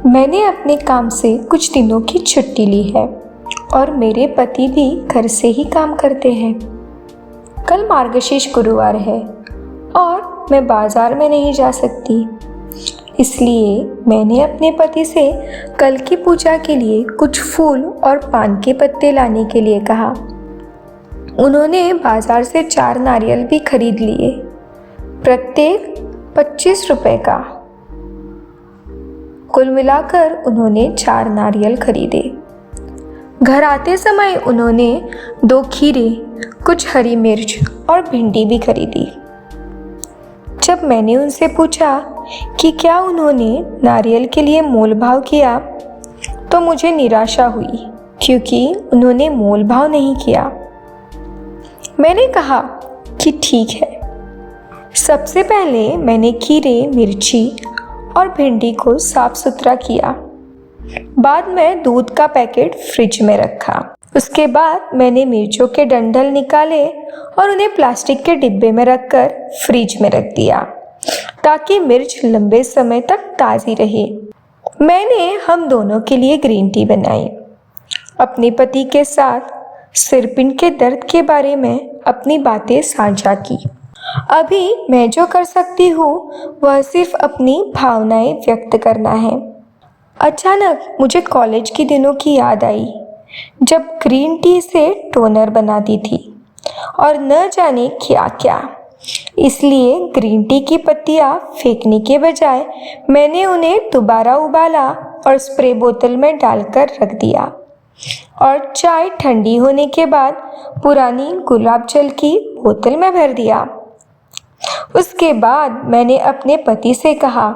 मैंने अपने काम से कुछ दिनों की छुट्टी ली है और मेरे पति भी घर से ही काम करते हैं। कल मार्गशीर्ष गुरुवार है और मैं बाजार में नहीं जा सकती, इसलिए मैंने अपने पति से कल की पूजा के लिए कुछ फूल और पान के पत्ते लाने के लिए कहा। उन्होंने बाजार से 4 नारियल भी खरीद लिए, प्रत्येक 25 रुपए का। कुल मिलाकर उन्होंने 4 नारियल खरीदे। घर आते समय उन्होंने 2 खीरे, कुछ हरी मिर्च और भिंडी भी खरीदी। जब मैंने उनसे पूछा कि क्या उन्होंने नारियल के लिए मोल भाव किया, तो मुझे निराशा हुई क्योंकि उन्होंने मोल भाव नहीं किया। मैंने कहा कि ठीक है। सबसे पहले मैंने खीरे, मिर्ची और भिंडी को साफ सुथरा किया। बाद में दूध का पैकेट फ्रिज में रखा। उसके बाद मैंने मिर्चों के डंडल निकाले और उन्हें प्लास्टिक के डिब्बे में रखकर फ्रिज में रख दिया ताकि मिर्च लंबे समय तक ताज़ी रहे। मैंने हम दोनों के लिए ग्रीन टी बनाई। अपने पति के साथ सिरपिन के दर्द के बारे में अपनी बातें साझा की। अभी मैं जो कर सकती हूँ वह सिर्फ अपनी भावनाएं व्यक्त करना है। अचानक मुझे कॉलेज के दिनों की याद आई जब ग्रीन टी से टोनर बनाती थी और न जाने क्या क्या। इसलिए ग्रीन टी की पत्तियाँ फेंकने के बजाय मैंने उन्हें दोबारा उबाला और स्प्रे बोतल में डालकर रख दिया और चाय ठंडी होने के बाद पुरानी गुलाब जल की बोतल में भर दिया। उसके बाद मैंने अपने पति से कहा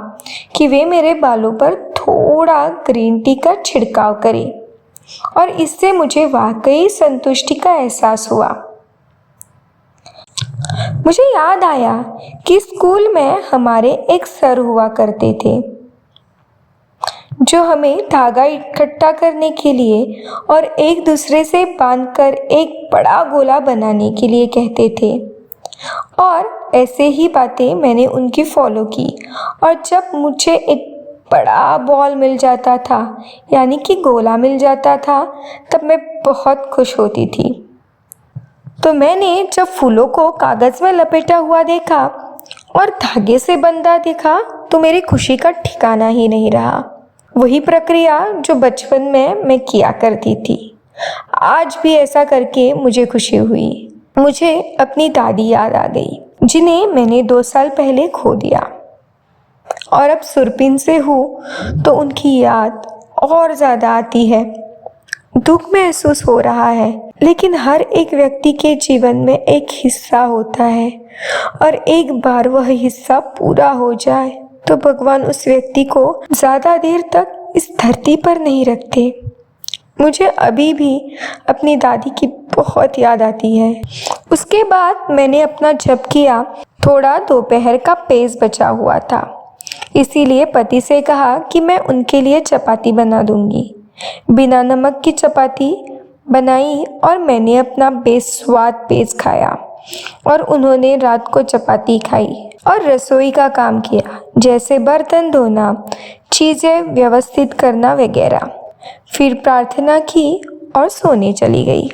कि वे मेरे बालों पर थोड़ा ग्रीन टी का छिड़काव करें और इससे मुझे वाकई संतुष्टि का एहसास हुआ। मुझे याद आया कि स्कूल में हमारे एक सर हुआ करते थे जो हमें धागा इकट्ठा करने के लिए और एक दूसरे से बांधकर एक बड़ा गोला बनाने के लिए कहते थे, और ऐसे ही बातें मैंने उनकी फॉलो की। और जब मुझे एक बड़ा बॉल मिल जाता था, यानी कि गोला मिल जाता था, तब मैं बहुत खुश होती थी। तो मैंने जब फूलों को कागज़ में लपेटा हुआ देखा और धागे से बंधा देखा तो मेरी खुशी का ठिकाना ही नहीं रहा। वही प्रक्रिया जो बचपन में मैं किया करती थी, आज भी ऐसा करके मुझे खुशी हुई। मुझे अपनी दादी याद आ गई जिन्हें मैंने 2 साल पहले खो दिया, और अब सुरपिन से हूँ तो उनकी याद और ज़्यादा आती है। दुख महसूस हो रहा है, लेकिन हर एक व्यक्ति के जीवन में एक हिस्सा होता है और एक बार वह हिस्सा पूरा हो जाए तो भगवान उस व्यक्ति को ज़्यादा देर तक इस धरती पर नहीं रखते। मुझे अभी भी अपनी दादी की बहुत याद आती है। उसके बाद मैंने अपना जप किया। थोड़ा दोपहर का पेज बचा हुआ था, इसीलिए पति से कहा कि मैं उनके लिए चपाती बना दूंगी। बिना नमक की चपाती बनाई और मैंने अपना बेस्वाद पेज खाया और उन्होंने रात को चपाती खाई और रसोई का काम किया, जैसे बर्तन धोना, चीज़ें व्यवस्थित करना वगैरह। फिर प्रार्थना की और सोने चली गई।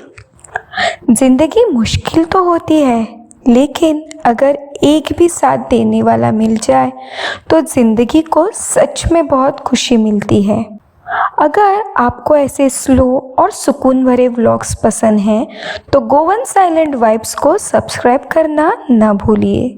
जिंदगी मुश्किल तो होती है, लेकिन अगर एक भी साथ देने वाला मिल जाए तो जिंदगी को सच में बहुत खुशी मिलती है। अगर आपको ऐसे स्लो और सुकून भरे व्लॉग्स पसंद हैं तो गोवन साइलेंट वाइब्स को सब्सक्राइब करना ना भूलिए।